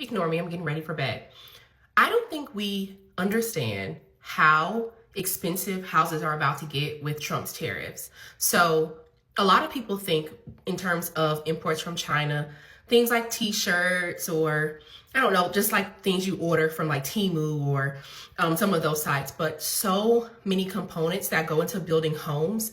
Ignore me, I'm getting ready for bed. I don't think we understand how expensive houses are about to get with Trump's tariffs. So a lot of people think in terms of imports from China, things like t-shirts or I don't know, just like things you order from like Temu or some of those sites. But so many components that go into building homes,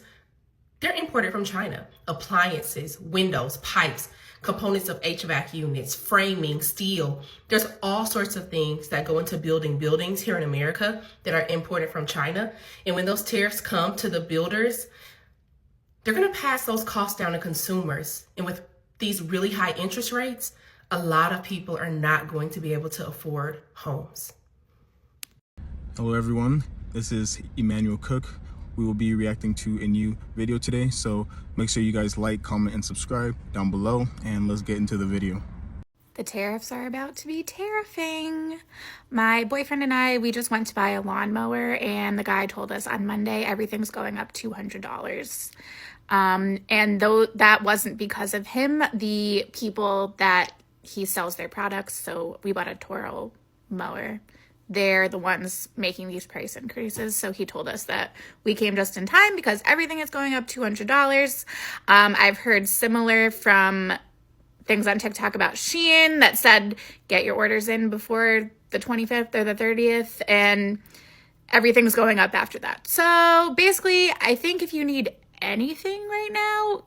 they're imported from China. Appliances, windows, pipes, components of HVAC units, framing, steel. There's all sorts of things that go into building buildings here in America that are imported from China. And when those tariffs come to the builders, they're going to pass those costs down to consumers. And with these really high interest rates, a lot of people are not going to be able to afford homes. Hello everyone, this is Emmanuel Cook. We will be reacting to a new video today, so make sure you guys like, comment, and subscribe down below, and let's get into the video. The tariffs are about to be tariffing. My boyfriend and I, we just went to buy a lawnmower, and the guy told us on Monday everything's going up $200. And though that wasn't because of him, the people that he sells their products, so we bought a Toro mower, they're the ones making these price increases. So he told us that we came just in time because everything is going up $200. I've heard similar from things on TikTok about Shein that said, get your orders in before the 25th or the 30th, and everything's going up after that. So basically, I think if you need anything right now,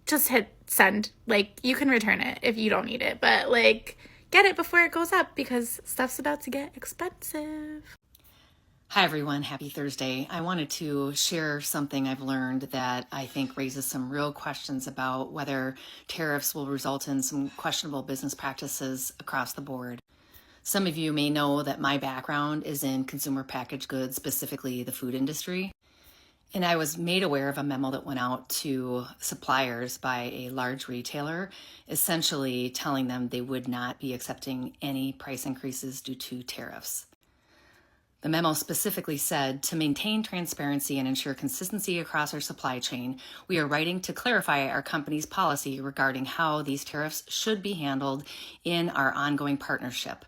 just hit send. Like, you can return it if you don't need it, but like, get it before it goes up because stuff's about to get expensive. Hi everyone, happy Thursday. I wanted to share something I've learned that I think raises some real questions about whether tariffs will result in some questionable business practices across the board. Some of you may know that my background is in consumer packaged goods, specifically the food industry. And I was made aware of a memo that went out to suppliers by a large retailer, essentially telling them they would not be accepting any price increases due to tariffs. The memo specifically said, to maintain transparency and ensure consistency across our supply chain, we are writing to clarify our company's policy regarding how these tariffs should be handled in our ongoing partnership.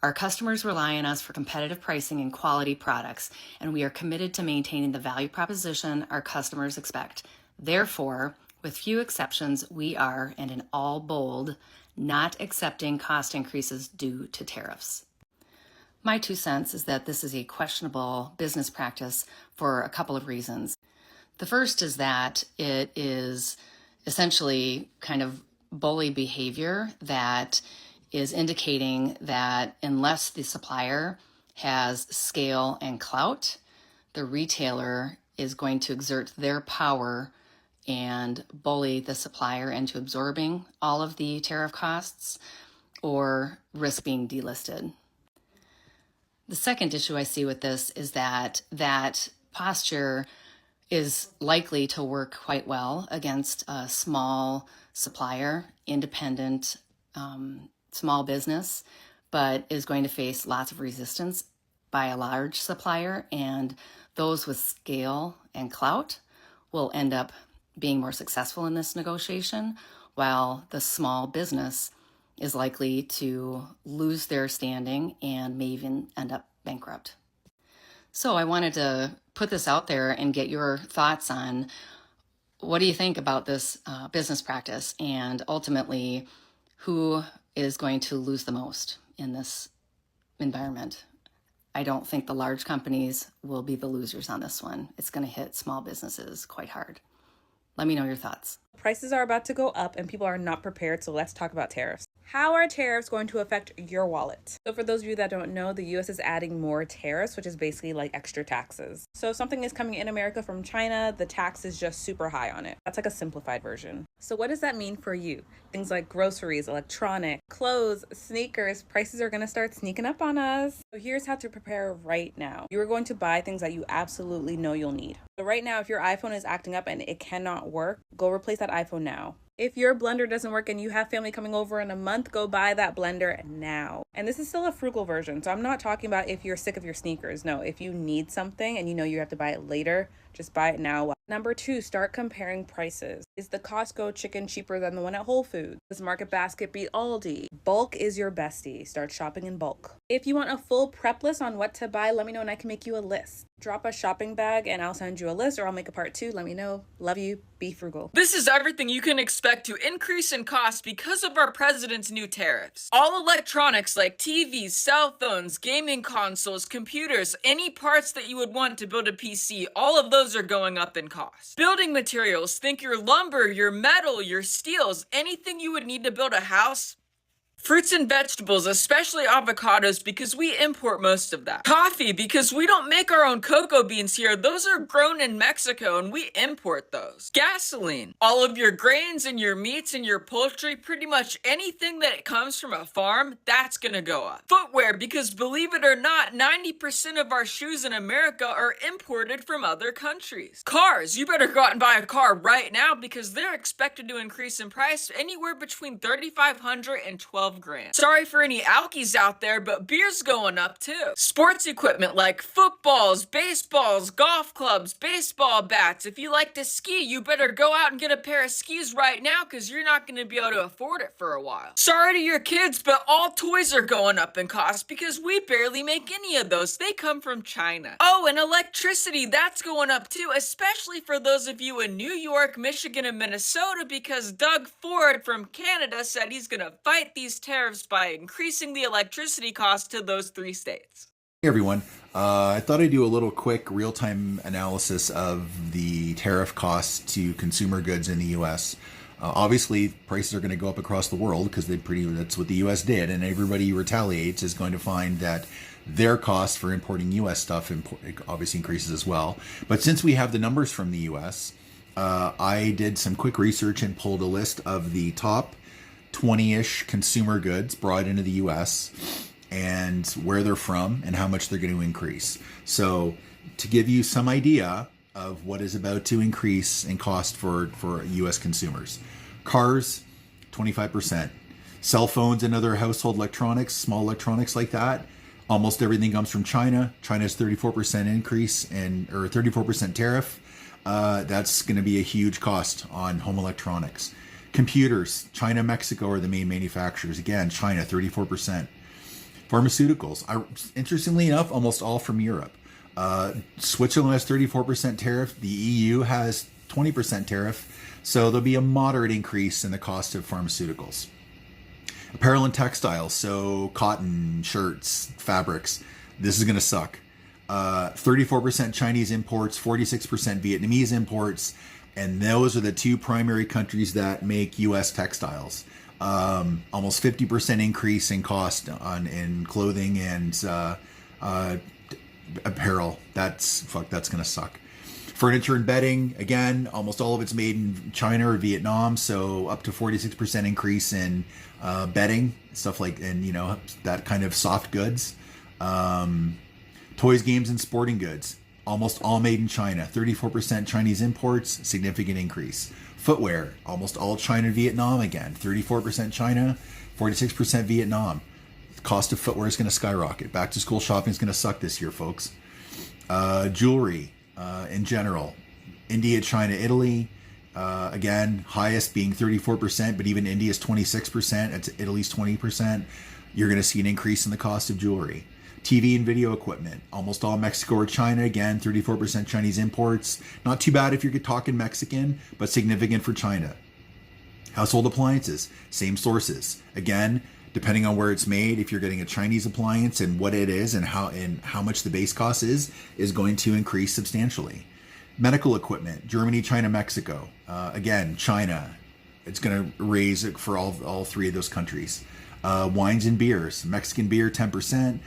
Our customers rely on us for competitive pricing and quality products, and we are committed to maintaining the value proposition our customers expect. Therefore, with few exceptions, we are, and in all bold, not accepting cost increases due to tariffs. My 2 cents is that this is a questionable business practice for a couple of reasons. The first is that it is essentially kind of bully behavior that is indicating that unless the supplier has scale and clout, the retailer is going to exert their power and bully the supplier into absorbing all of the tariff costs or risk being delisted. The second issue I see with this is that posture is likely to work quite well against a small supplier, independent, small business, but is going to face lots of resistance by a large supplier, and those with scale and clout will end up being more successful in this negotiation, while the small business is likely to lose their standing and may even end up bankrupt. So I wanted to put this out there and get your thoughts on what do you think about this business practice, and ultimately who is going to lose the most in this environment. I don't think the large companies will be the losers on this one. It's going to hit small businesses quite hard. Let me know your thoughts. Prices are about to go up and people are not prepared, so let's talk about tariffs. How are tariffs going to affect your wallet? So for those of you that don't know, the US is adding more tariffs, which is basically like extra taxes. So if something is coming in America from China, the tax is just super high on it. That's like a simplified version. So what does that mean for you? Things like groceries, electronic, clothes, sneakers, prices are going to start sneaking up on us. So here's how to prepare right now. You are going to buy things that you absolutely know you'll need. So right now, if your iPhone is acting up and it cannot work, go replace that iPhone now. If your blender doesn't work and you have family coming over in a month, go buy that blender now. And this is still a frugal version. So I'm not talking about if you're sick of your sneakers. No, if you need something and you know you have to buy it later, just buy it now. Number 2, start comparing prices. Is the Costco chicken cheaper than the one at Whole Foods? Does Market Basket beat Aldi? Bulk is your bestie. Start shopping in bulk. If you want a full prep list on what to buy, let me know and I can make you a list. Drop a shopping bag and I'll send you a list, or I'll make a part 2. Let me know. Love you. Be frugal. This is everything you can expect to increase in cost because of our president's new tariffs. All electronics like TVs, cell phones, gaming consoles, computers, any parts that you would want to build a PC, all of those are going up in cost. Building materials, think your lumber, your metal, your steels, anything you would need to build a house. Fruits and vegetables, especially avocados, because we import most of that. Coffee, because we don't make our own cocoa beans here. Those are grown in Mexico and we import those. Gasoline, all of your grains and your meats and your poultry, pretty much anything that comes from a farm, that's gonna go up. Footwear, because believe it or not, 90% of our shoes in America are imported from other countries. Cars, you better go out and buy a car right now because they're expected to increase in price anywhere between $3,500 and $12,000. Sorry for any alkies out there, but beer's going up too. Sports equipment like footballs, baseballs, golf clubs, baseball bats. If you like to ski, you better go out and get a pair of skis right now because you're not going to be able to afford it for a while. Sorry to your kids, but all toys are going up in cost because we barely make any of those. They come from China. Oh, and electricity, that's going up too, especially for those of you in New York, Michigan, and Minnesota, because Doug Ford from Canada said he's going to fight these tariffs by increasing the electricity cost to those 3 states. Hey everyone, I thought I'd do a little quick real-time analysis of the tariff costs to consumer goods in the U.S. Obviously, prices are going to go up across the world because that's what the U.S. did, and everybody who retaliates is going to find that their cost for importing U.S. stuff obviously increases as well. But since we have the numbers from the U.S., I did some quick research and pulled a list of the top 20-ish consumer goods brought into the U.S. and where they're from and how much they're going to increase. So to give you some idea of what is about to increase in cost for U.S. consumers. Cars, 25%. Cell phones and other household electronics, small electronics like that, almost everything comes from China. China's 34% increase or 34% tariff. That's going to be a huge cost on home electronics. Computers, China, Mexico are the main manufacturers. Again, China, 34%. Pharmaceuticals, interestingly enough, almost all from Europe. Switzerland has 34% tariff. The EU has 20% tariff. So there'll be a moderate increase in the cost of pharmaceuticals. Apparel and textiles, so cotton, shirts, fabrics. This is going to suck. 34% Chinese imports, 46% Vietnamese imports. And those are the 2 primary countries that make U.S. textiles. Almost 50% increase in cost in clothing and apparel. That's gonna suck. Furniture and bedding, again, almost all of it's made in China or Vietnam, so up to 46% increase in bedding, stuff like, and that kind of soft goods. Toys, games, and sporting goods. Almost all made in China. 34% Chinese imports, significant increase. Footwear, almost all China and Vietnam again. 34% China, 46% Vietnam. The cost of footwear is going to skyrocket. Back to school shopping is going to suck this year, folks. Jewelry in general. India, China, Italy. Again, highest being 34%, but even India's 26%. It's Italy's 20%. You're going to see an increase in the cost of jewelry. TV and video equipment, almost all Mexico or China. Again, 34% Chinese imports. Not too bad if you're talking Mexican, but significant for China. Household appliances, same sources. Again, depending on where it's made, if you're getting a Chinese appliance and what it is and how much the base cost is going to increase substantially. Medical equipment, Germany, China, Mexico. Again, China, it's going to raise it for all 3 of those countries. Wines and beers, Mexican beer, 10%.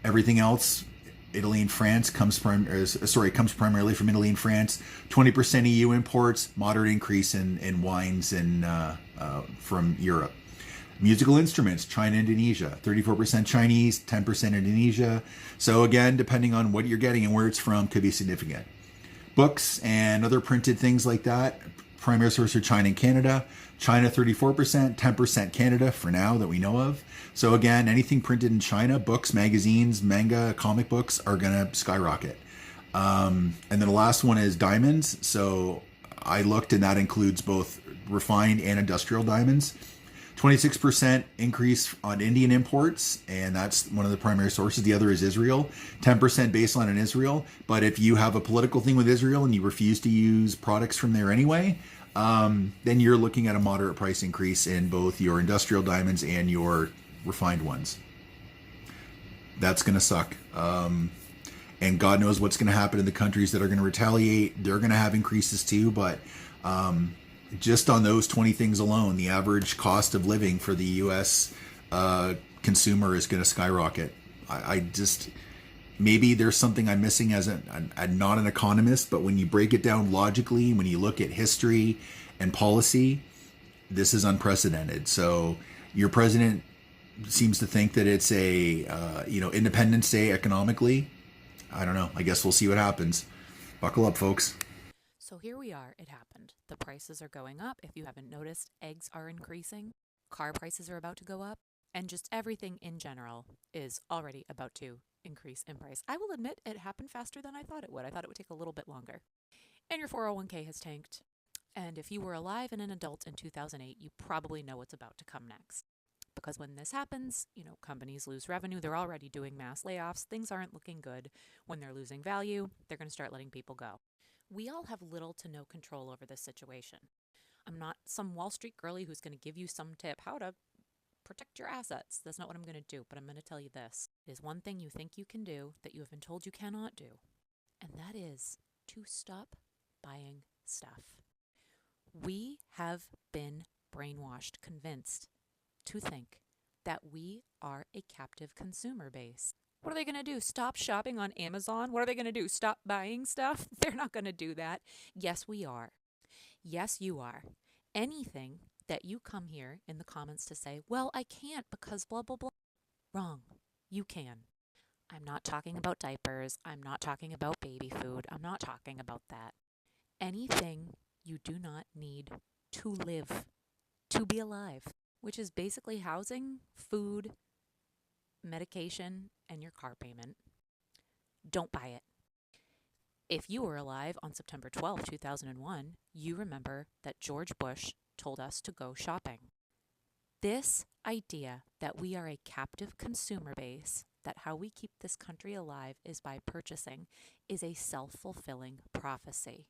Everything else, Italy and France comes primarily from Italy and France. 20% EU imports, moderate increase in wines and from Europe. Musical instruments, China, Indonesia, 34% Chinese, 10% Indonesia. So again, depending on what you're getting and where it's from, could be significant. Books and other printed things like that, primary source are China and Canada. China 34%, 10% Canada for now that we know of. So again, anything printed in China, books, magazines, manga, comic books are going to skyrocket. And then the last one is diamonds. So I looked, and that includes both refined and industrial diamonds. 26% increase on Indian imports, and that's one of the primary sources. The other is Israel. 10% baseline in Israel. But if you have a political thing with Israel and you refuse to use products from there anyway, then you're looking at a moderate price increase in both your industrial diamonds and your refined ones. That's going to suck. And God knows what's going to happen in the countries that are going to retaliate. They're going to have increases too, but just on those 20 things alone, the average cost of living for the U.S. Consumer is going to skyrocket. I just, maybe there's something I'm missing as I'm not an economist, but when you break it down logically, when you look at history and policy, this is unprecedented. So your president seems to think that it's a, Independence Day economically. I don't know. I guess we'll see what happens. Buckle up, folks. So here we are. It happened. The prices are going up. If you haven't noticed, eggs are increasing. Car prices are about to go up. And just everything in general is already about to increase in price. I will admit it happened faster than I thought it would. I thought it would take a little bit longer. And your 401k has tanked. And if you were alive and an adult in 2008, you probably know what's about to come next. Because when this happens, companies lose revenue. They're already doing mass layoffs. Things aren't looking good. When they're losing value, they're going to start letting people go. We all have little to no control over this situation. I'm not some Wall Street girly who's going to give you some tip how to protect your assets. That's not what I'm going to do, but I'm going to tell you this. There's one thing you think you can do that you have been told you cannot do, and that is to stop buying stuff. We have been brainwashed, convinced to think that we are a captive consumer base. What are they going to do? Stop shopping on Amazon? What are they going to do? Stop buying stuff? They're not going to do that. Yes, we are. Yes, you are. Anything that you come here in the comments to say, well, I can't because blah, blah, blah. Wrong. You can. I'm not talking about diapers. I'm not talking about baby food. I'm not talking about that. Anything you do not need to live, to be alive, which is basically housing, food, medication, and your car payment. Don't buy it. If you were alive on September 12, 2001, you remember that George Bush told us to go shopping. This idea that we are a captive consumer base, that how we keep this country alive is by purchasing, is a self-fulfilling prophecy.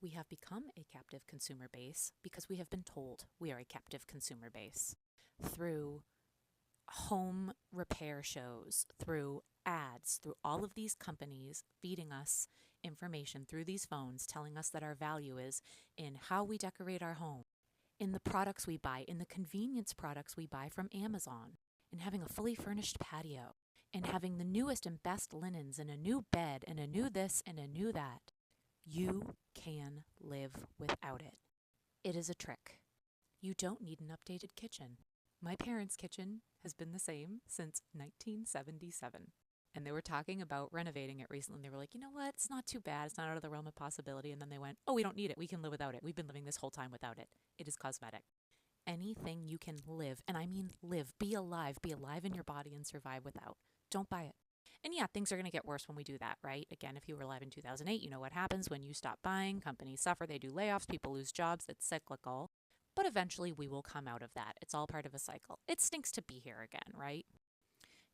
We have become a captive consumer base because we have been told we are a captive consumer base through home repair shows, through ads, through all of these companies feeding us information through these phones, telling us that our value is in how we decorate our home, in the products we buy, in the convenience products we buy from Amazon, in having a fully furnished patio, and having the newest and best linens, and a new bed, and a new this, and a new that. You can live without it. It is a trick. You don't need an updated kitchen. My parents' kitchen has been the same since 1977. And they were talking about renovating it recently. And they were like, you know what? It's not too bad. It's not out of the realm of possibility. And then they went, oh, we don't need it. We can live without it. We've been living this whole time without it. It is cosmetic. Anything you can live, and I mean live, be alive in your body and survive without. Don't buy it. And yeah, things are going to get worse when we do that, right? Again, if you were alive in 2008, you know what happens when you stop buying. Companies suffer. They do layoffs. People lose jobs. It's cyclical. But eventually we will come out of that. It's all part of a cycle. It stinks to be here again, right?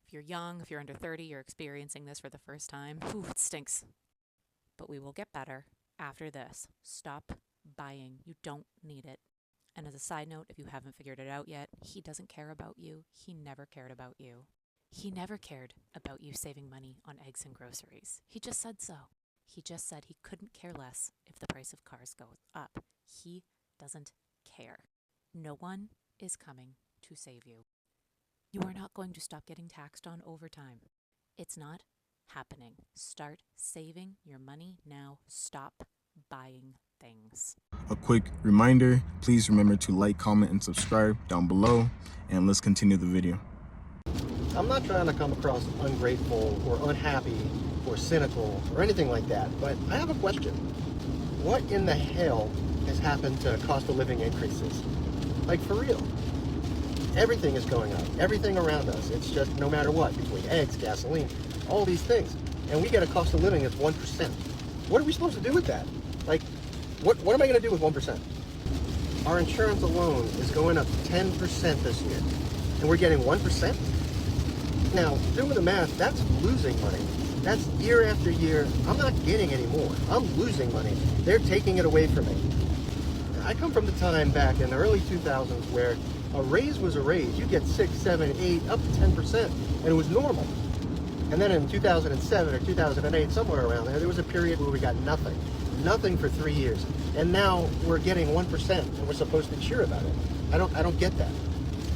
If you're young, if you're under 30, you're experiencing this for the first time. Ooh, it stinks. But we will get better after this. Stop buying. You don't need it. And as a side note, if you haven't figured it out yet, he doesn't care about you. He never cared about you. He never cared about you saving money on eggs and groceries. He just said so. He just said he couldn't care less if the price of cars goes up. He doesn't care. No one is coming to save you. You are not going to stop getting taxed on overtime. It's not happening. Start saving your money now. Stop buying things. A quick reminder, please remember to like, comment, and subscribe down below, and let's continue the video. I'm not trying to come across ungrateful or unhappy or cynical or anything like that, but I have a question. What in the hell has happened to cost of living increases? Like, for real. Everything is going up. Everything around us. It's just no matter what, between eggs, gasoline, all these things. And we get a cost of living that's 1%. What are we supposed to do with that? Like, what am I going to do with 1%? Our insurance alone is going up 10% this year, and we're getting 1%? Now, doing the math, that's losing money. That's year after year. I'm not getting any more. I'm losing money. They're taking it away from me. I come from the time back in the early 2000s where a raise was a raise. You get 6, 7, 8, up to 10%, and it was normal. And then in 2007 or 2008, somewhere around there was a period where we got nothing. Nothing for 3 years. And now we're getting 1%, and we're supposed to cheer about it. I don't get that.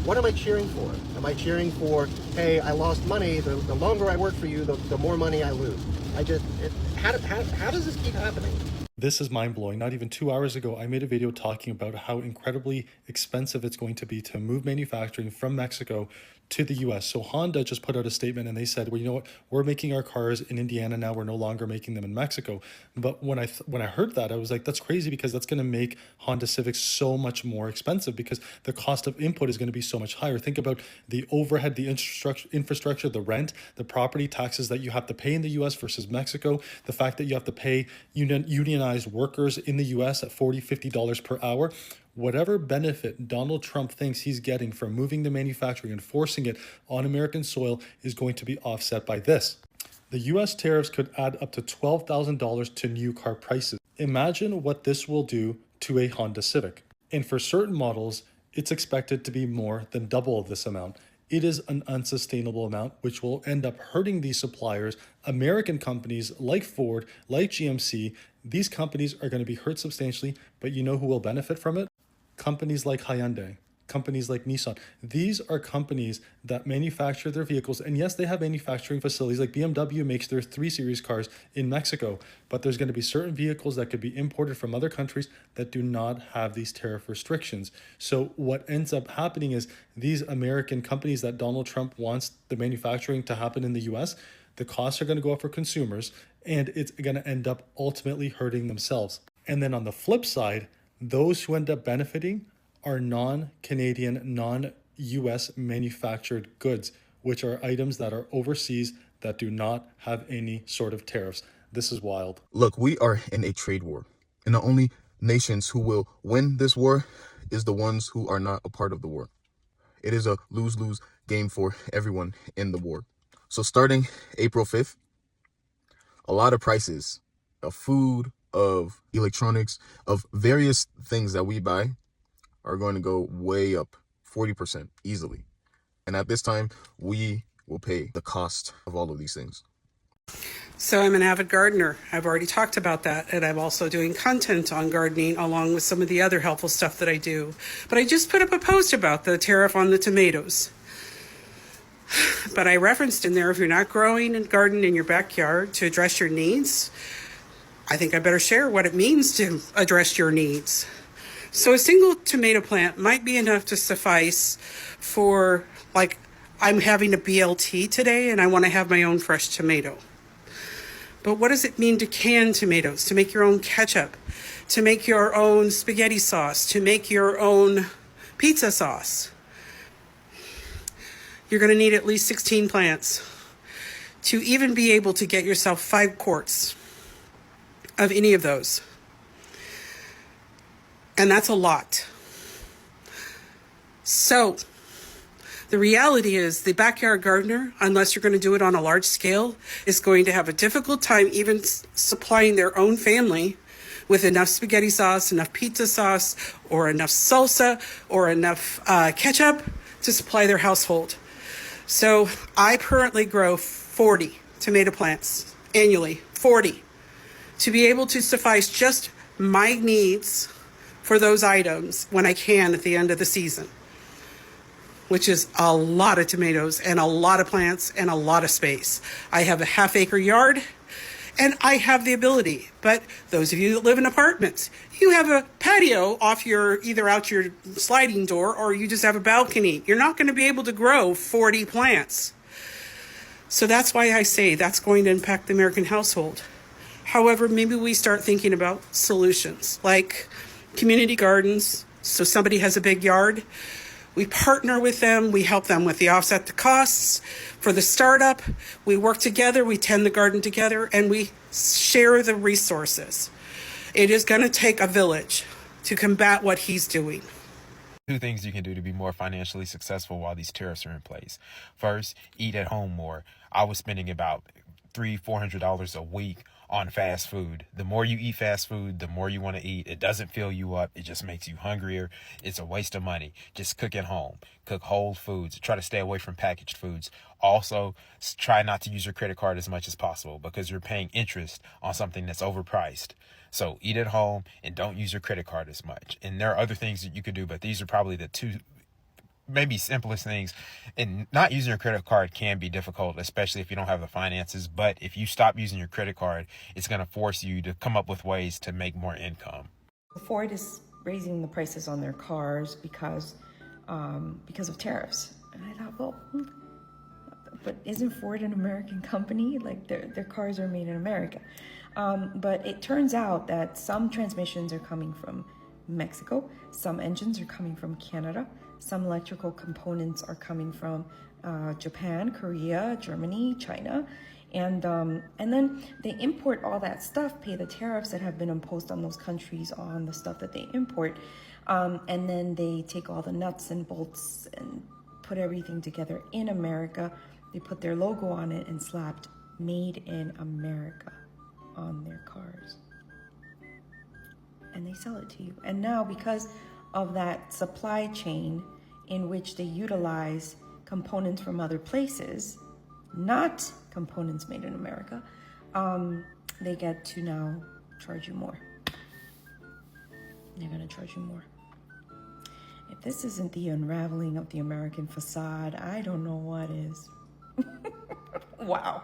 What am I cheering for? Am I cheering for, hey, I lost money, the longer I work for you, the more money I lose? How does this keep happening? This is mind-blowing. Not even 2 hours ago, I made a video talking about how incredibly expensive it's going to be to move manufacturing from Mexico to the US. So Honda just put out a statement and they said, well, you know what, we're making our cars in Indiana now, we're no longer making them in Mexico. But when I heard that, I was like, that's crazy, because that's going to make Honda Civics so much more expensive, because the cost of input is going to be so much higher. Think about the overhead, the infrastructure, the rent, the property taxes that you have to pay in the US versus Mexico, the fact that you have to pay unionized workers in the US at $40, $50 per hour. Whatever benefit Donald Trump thinks he's getting from moving the manufacturing and forcing it on American soil is going to be offset by this. The US tariffs could add up to $12,000 to new car prices. Imagine what this will do to a Honda Civic. And for certain models, it's expected to be more than double of this amount. It is an unsustainable amount, which will end up hurting these suppliers. American companies like Ford, like GMC, these companies are going to be hurt substantially, but you know who will benefit from it? Companies like Hyundai, companies like Nissan. These are companies that manufacture their vehicles. And yes, they have manufacturing facilities, like BMW makes their 3 Series cars in Mexico, but there's going to be certain vehicles that could be imported from other countries that do not have these tariff restrictions. So what ends up happening is these American companies that Donald Trump wants the manufacturing to happen in the US, the costs are going to go up for consumers, and it's going to end up ultimately hurting themselves. And then on the flip side, those who end up benefiting are non-Canadian, non-US manufactured goods, which are items that are overseas that do not have any sort of tariffs. This is wild. Look, we are in a trade war, and the only nations who will win this war is the ones who are not a part of the war. It is a lose-lose game for everyone in the war. So starting April 5th, a lot of prices of food, of electronics, of various things that we buy are going to go way up 40% easily. And at this time, we will pay the cost of all of these things. So I'm an avid gardener. I've already talked about that. And I'm also doing content on gardening along with some of the other helpful stuff that I do. But I just put up a post about the tariff on the tomatoes. But I referenced in there, if you're not growing and gardening in your backyard to address your needs, I think I better share what it means to address your needs. So a single tomato plant might be enough to suffice for, like, I'm having a BLT today and I want to have my own fresh tomato. But what does it mean to can tomatoes, to make your own ketchup, to make your own spaghetti sauce, to make your own pizza sauce? You're going to need at least 16 plants to even be able to get yourself 5 quarts of any of those. And that's a lot. So the reality is the backyard gardener, unless you're going to do it on a large scale, is going to have a difficult time even supplying their own family with enough spaghetti sauce, enough pizza sauce, or enough salsa, or enough ketchup to supply their household. So I currently grow 40 tomato plants annually, 40, to be able to suffice just my needs for those items when I can at the end of the season, which is a lot of tomatoes and a lot of plants and a lot of space. I have a half-acre yard and I have the ability, but those of you that live in apartments, you have a patio off either out your sliding door or you just have a balcony. You're not going to be able to grow 40 plants. So that's why I say that's going to impact the American household. However, maybe we start thinking about solutions like community gardens. So somebody has a big yard. We partner with them. We help them with the offset the costs for the startup. We work together. We tend the garden together, and we share the resources. It is going to take a village to combat what he's doing. Two things you can do to be more financially successful while these tariffs are in place. First, eat at home more. I was spending about $300-400 a week on fast food. The more you eat fast food, the more you want to eat. It doesn't fill you up. It just makes you hungrier. It's a waste of money. Just cook at home. Cook whole foods. Try to stay away from packaged foods. Also, try not to use your credit card as much as possible because you're paying interest on something that's overpriced. So eat at home and don't use your credit card as much. And there are other things that you could do, but these are probably the two maybe simplest things. And not using your credit card can be difficult, especially if you don't have the finances. But if you stop using your credit card, it's going to force you to come up with ways to make more income. Ford is raising the prices on their cars because of tariffs. And I thought, well, but isn't Ford an American company? Like their cars are made in America. But it turns out that some transmissions are coming from Mexico, some engines are coming from Canada, some electrical components are coming from Japan, Korea, Germany, China, and then they import all that stuff, pay the tariffs that have been imposed on those countries on the stuff that they import, and then they take all the nuts and bolts and put everything together in America. They put their logo on it and slapped "Made in America" on their cars, and they sell it to you. And now, because of that supply chain in which they utilize components from other places, not components made in America, they get to now charge you more. They're going to charge you more. If this isn't the unraveling of the American facade, I don't know what is. Wow.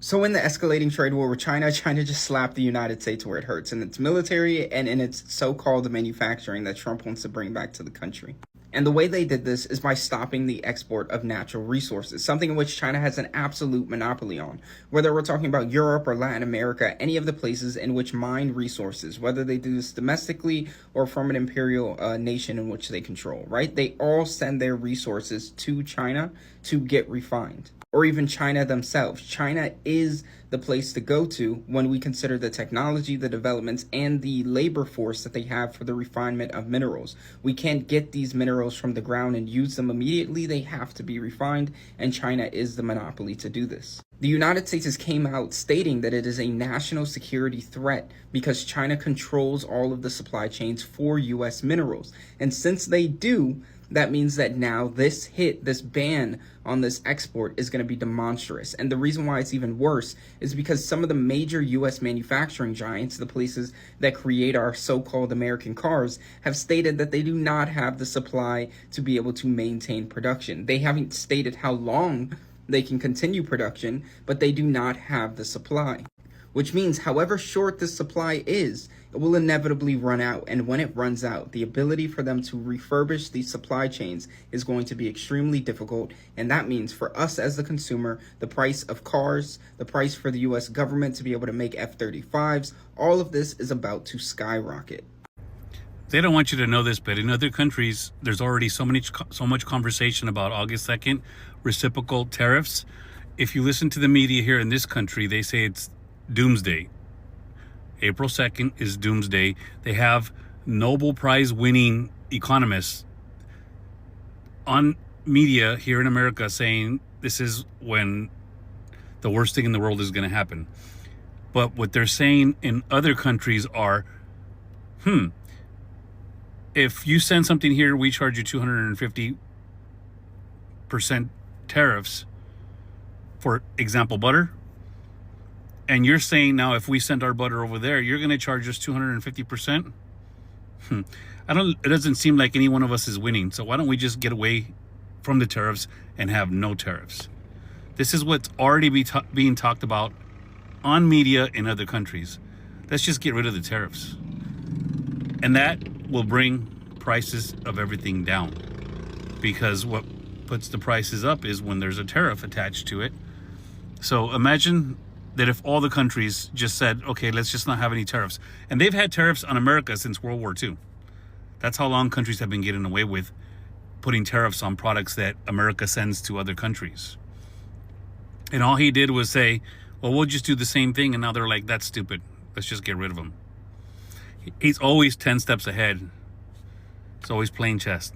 So in the escalating trade war with China just slapped the United States where it hurts, in its military and in its so-called manufacturing that Trump wants to bring back to the country. And the way they did this is by stopping the export of natural resources, something in which China has an absolute monopoly on. Whether we're talking about Europe or Latin America, any of the places in which mine resources, whether they do this domestically or from an imperial nation in which they control, right? They all send their resources to China to get refined. Or even China themselves. China is the place to go to when we consider the technology, the developments, and the labor force that they have for the refinement of minerals. We can't get these minerals from the ground and use them immediately. They have to be refined, and China is the monopoly to do this. The United States has came out stating that it is a national security threat because China controls all of the supply chains for U.S. minerals. And since they do, that means that now this ban on this export is going to be demonstrous. And the reason why it's even worse is because some of the major U.S. manufacturing giants, the places that create our so-called American cars, have stated that they do not have the supply to be able to maintain production. They haven't stated how long they can continue production, but they do not have the supply. Which means however short this supply is, it will inevitably run out. And when it runs out, the ability for them to refurbish these supply chains is going to be extremely difficult. And that means for us as the consumer, the price of cars, the price for the US government to be able to make F-35s, all of this is about to skyrocket. They don't want you to know this, but in other countries, there's already so much conversation about August 2nd, reciprocal tariffs. If you listen to the media here in this country, they say it's doomsday. April 2nd is doomsday. They have Nobel Prize winning economists on media here in America saying this is when the worst thing in the world is going to happen. But what they're saying in other countries are, if you send something here, we charge you 250% tariffs. For example, butter. And you're saying now if we send our butter over there, you're going to charge us 250%? It doesn't seem like any one of us is winning. So why don't we just get away from the tariffs and have no tariffs? This is what's already being talked about on media in other countries. Let's just get rid of the tariffs. And that will bring prices of everything down. Because what puts the prices up is when there's a tariff attached to it. So imagine that if all the countries just said, okay, let's just not have any tariffs. And they've had tariffs on America since World War II. That's how long countries have been getting away with putting tariffs on products that America sends to other countries. And all he did was say, well, we'll just do the same thing. And now they're like, that's stupid. Let's just get rid of him. He's always 10 steps ahead. It's always playing chess.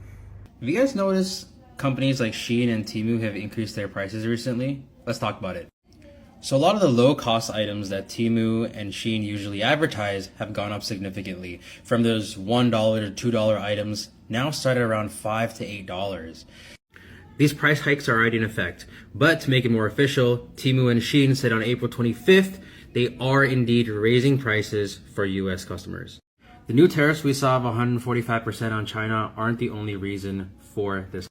Have you guys noticed companies like Shein and Temu have increased their prices recently? Let's talk about it. So a lot of the low-cost items that Temu and Shein usually advertise have gone up significantly. From those $1 to $2 items, now start at around $5 to $8. These price hikes are already in effect, but to make it more official, Temu and Shein said on April 25th, they are indeed raising prices for US customers. The new tariffs we saw of 145% on China aren't the only reason for this.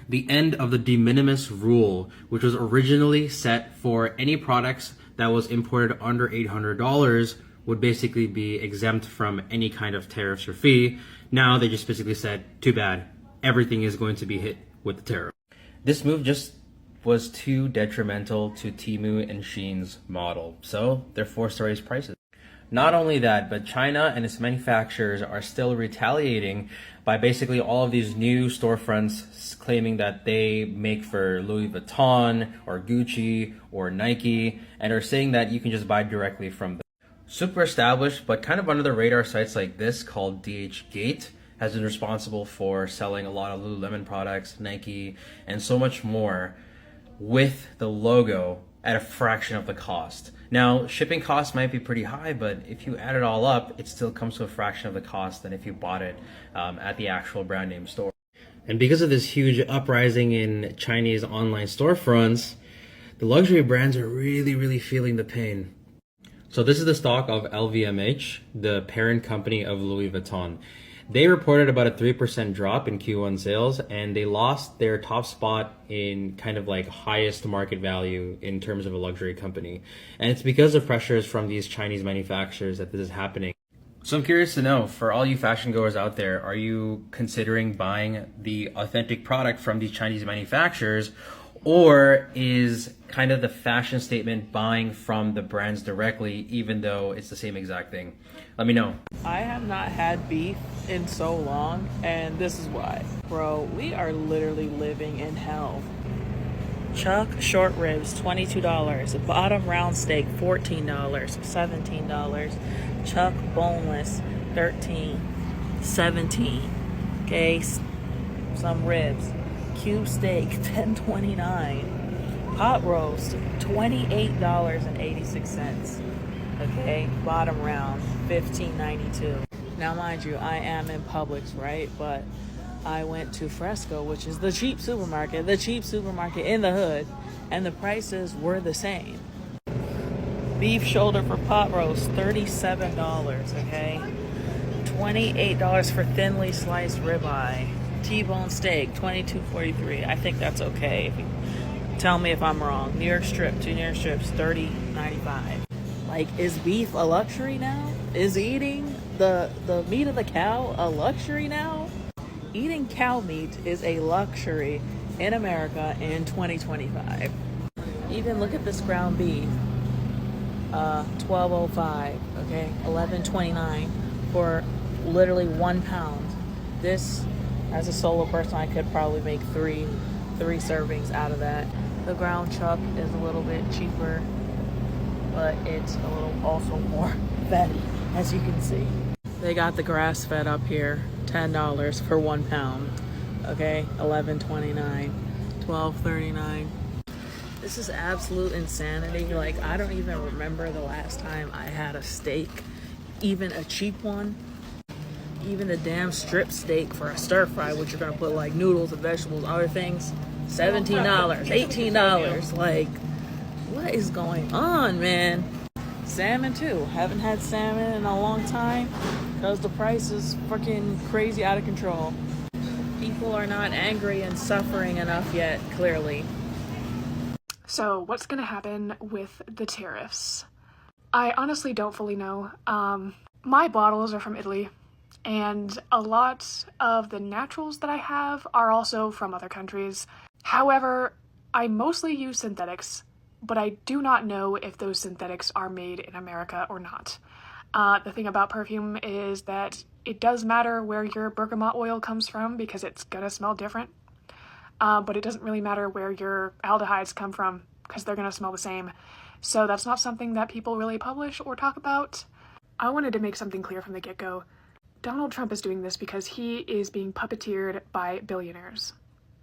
The end of the de minimis rule, which was originally set for any products that was imported under $800, would basically be exempt from any kind of tariffs or fee. Now they just basically said, too bad, everything is going to be hit with the tariff. This move just was too detrimental to Temu and Shein's model, so they're forced to raise prices. Not only that, but China and its manufacturers are still retaliating by basically all of these new storefronts claiming that they make for Louis Vuitton or Gucci or Nike and are saying that you can just buy directly from them. Super established but kind of under the radar sites like this called DHgate has been responsible for selling a lot of Lululemon products, Nike, and so much more with the logo at a fraction of the cost. Now, shipping costs might be pretty high, but if you add it all up, it still comes to a fraction of the cost than if you bought it at the actual brand name store. And because of this huge uprising in Chinese online storefronts, the luxury brands are really feeling the pain. So this is the stock of LVMH, the parent company of Louis Vuitton. They reported about a 3% drop in Q1 sales, and they lost their top spot in kind of like highest market value in terms of a luxury company. And it's because of pressures from these Chinese manufacturers that this is happening. So I'm curious to know, for all you fashion goers out there, are you considering buying the authentic product from these Chinese manufacturers, or is kind of the fashion statement buying from the brands directly, even though it's the same exact thing? Let me know. I have not had beef in so long, and this is why. Bro, we are literally living in hell. Chuck short ribs, $22. Bottom round steak, $14, $17. Chuck boneless, $13, $17. Okay, some ribs. Cube steak, $10.29. Pot roast, $28.86. Okay, bottom round, $15.92. Now, mind you, I am in Publix, right? But I went to Fresco, which is the cheap supermarket in the hood, and the prices were the same. Beef shoulder for pot roast, $37, okay? $28 for thinly sliced ribeye. T-bone steak, $22.43. I think that's okay. If you tell me if I'm wrong. New York strip, 2 New York strips, $30.95. Like, is beef a luxury now? Is eating the meat of the cow a luxury now? Eating cow meat is a luxury in America in 2025. Even look at this ground beef. $12.05, okay? $11.29 for literally 1 pound. This, as a solo person, I could probably make three servings out of that. The ground chuck is a little bit cheaper, but it's a little also more fatty, as you can see. They got the grass fed up here, $10 for 1 pound. Okay, $11.29, $12.39. This is absolute insanity. Like, I don't even remember the last time I had a steak, even a cheap one. Even a damn strip steak for a stir fry, which you're gonna put like noodles and vegetables, other things, $17, $18. Like, what is going on, man? Salmon too. Haven't had salmon in a long time because the price is freaking crazy out of control. People are not angry and suffering enough yet, clearly. So what's gonna happen with the tariffs? I honestly don't fully know. My bottles are from Italy, and a lot of the naturals that I have are also from other countries. However, I mostly use synthetics, but I do not know if those synthetics are made in America or not. The thing about perfume is that it does matter where your bergamot oil comes from because it's gonna smell different but it doesn't really matter where your aldehydes come from because they're going to smell the same. So that's not something that people really publish or talk about. I wanted to make something clear from the get-go. Donald Trump is doing this because he is being puppeteered by billionaires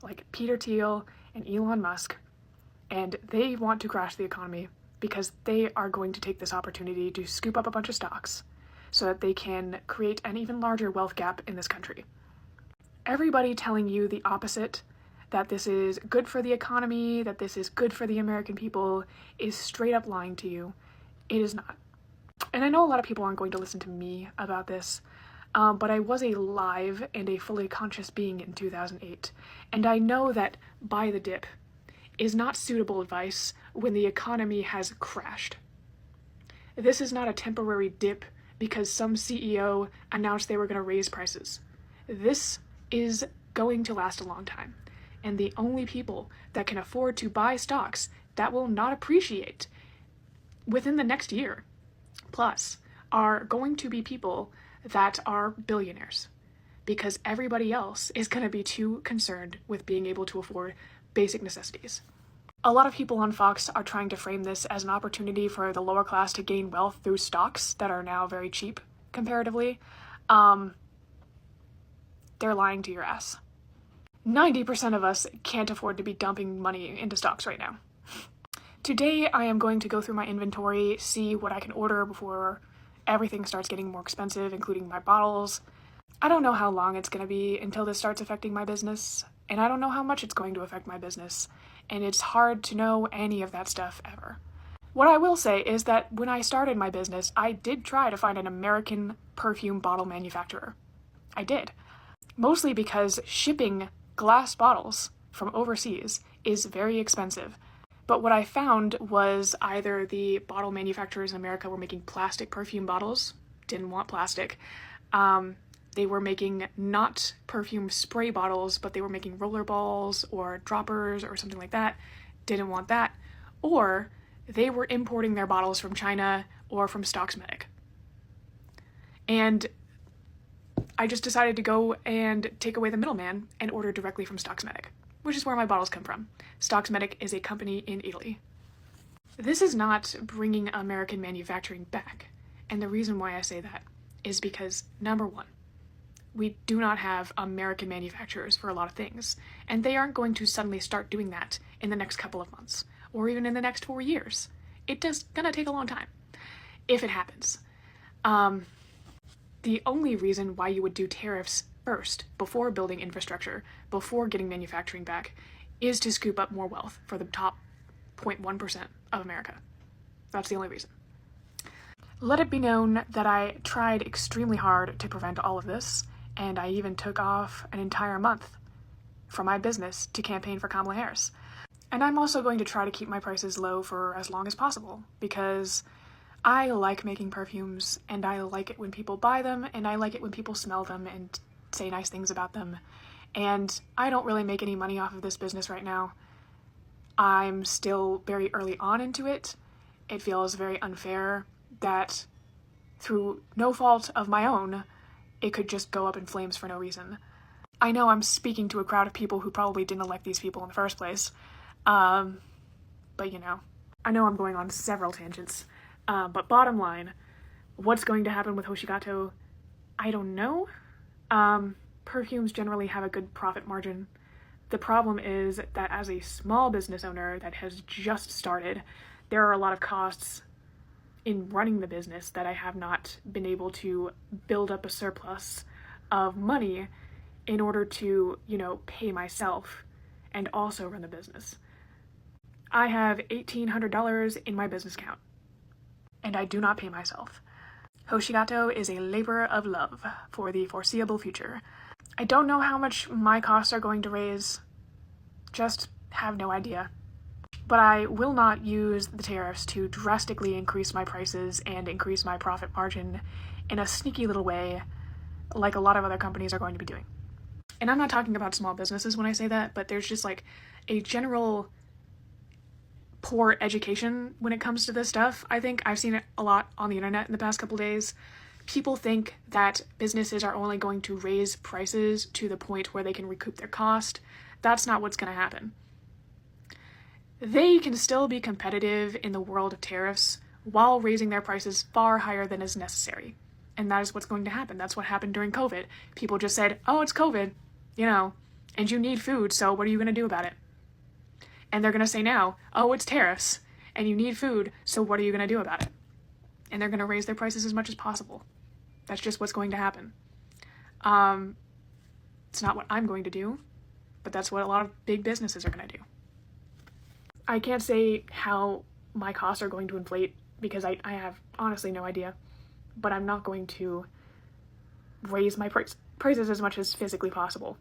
like Peter Thiel and Elon Musk, and they want to crash the economy because they are going to take this opportunity to scoop up a bunch of stocks so that they can create an even larger wealth gap in this country. Everybody telling you the opposite, that this is good for the economy, that this is good for the American people, is straight up lying to you. It is not. And I know a lot of people aren't going to listen to me about this, but I was a live and a fully conscious being in 2008, and I know that buy the dip is not suitable advice when the economy has crashed. This is not a temporary dip because some CEO announced they were going to raise prices. This is going to last a long time, and the only people that can afford to buy stocks that will not appreciate within the next year plus are going to be people that are billionaires, because everybody else is going to be too concerned with being able to afford basic necessities. A lot of people on Fox are trying to frame this as an opportunity for the lower class to gain wealth through stocks that are now very cheap comparatively. They're lying to your ass. 90% of us can't afford to be dumping money into stocks right now. Today, I am going to go through my inventory, see what I can order before everything starts getting more expensive, including my bottles. I don't know how long it's going to be until this starts affecting my business, and I don't know how much it's going to affect my business, and it's hard to know any of that stuff ever. What I will say is that when I started my business, I did try to find an American perfume bottle manufacturer. I did. Mostly because shipping glass bottles from overseas is very expensive. But what I found was either the bottle manufacturers in America were making plastic perfume bottles, didn't want plastic. They were making not perfume spray bottles, but they were making roller balls or droppers or something like that, didn't want that. Or they were importing their bottles from China or from Stocksmedic. And I just decided to go and take away the middleman and order directly from Stocksmedic, which is where my bottles come from. Stocksmedic is a company in Italy. This is not bringing American manufacturing back, and the reason why I say that is because, number one, we do not have American manufacturers for a lot of things, and they aren't going to suddenly start doing that in the next couple of months, or even in the next 4 years. It's just gonna take a long time, if it happens. The only reason why you would do tariffs first, before building infrastructure, before getting manufacturing back, is to scoop up more wealth for the top 0.1% of America. That's the only reason. Let it be known that I tried extremely hard to prevent all of this, and I even took off an entire month from my business to campaign for Kamala Harris. And I'm also going to try to keep my prices low for as long as possible, because I like making perfumes, and I like it when people buy them, and I like it when people smell them and say nice things about them. And I don't really make any money off of this business right now. I'm still very early on into it. It feels very unfair that through no fault of my own, it could just go up in flames for no reason. I know I'm speaking to a crowd of people who probably didn't elect these people in the first place. But you know, I know I'm going on several tangents. But bottom line, what's going to happen with Hoshigato? I don't know. Perfumes generally have a good profit margin. The problem is that as a small business owner that has just started, there are a lot of costs in running the business that I have not been able to build up a surplus of money in order to, pay myself and also run the business. I have $1,800 in my business account, and I do not pay myself. Hoshigato is a labor of love for the foreseeable future. I don't know how much my costs are going to raise, just have no idea. But I will not use the tariffs to drastically increase my prices and increase my profit margin in a sneaky little way like a lot of other companies are going to be doing. And I'm not talking about small businesses when I say that, but there's just like a general poor education when it comes to this stuff. I think I've seen it a lot on the internet in the past couple days. People think that businesses are only going to raise prices to the point where they can recoup their cost, That's not what's going to happen. They can still be competitive in the world of tariffs while raising their prices far higher than is necessary. And that is what's going to happen. That's what happened during COVID. People just said, oh, it's COVID, you know, and you need food, so what are you going to do about it? And they're going to say now, oh, it's tariffs, and you need food, so what are you going to do about it? And they're going to raise their prices as much as possible. That's just what's going to happen. It's not what I'm going to do, but that's what a lot of big businesses are going to do. I can't say how my costs are going to inflate because I have honestly no idea, but I'm not going to raise my prices as much as physically possible.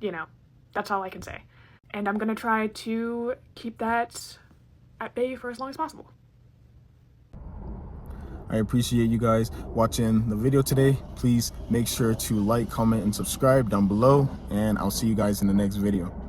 You know, that's all I can say. And I'm going to try to keep that at bay for as long as possible. I appreciate you guys watching the video today. Please make sure to like, comment, and subscribe down below, and I'll see you guys in the next video.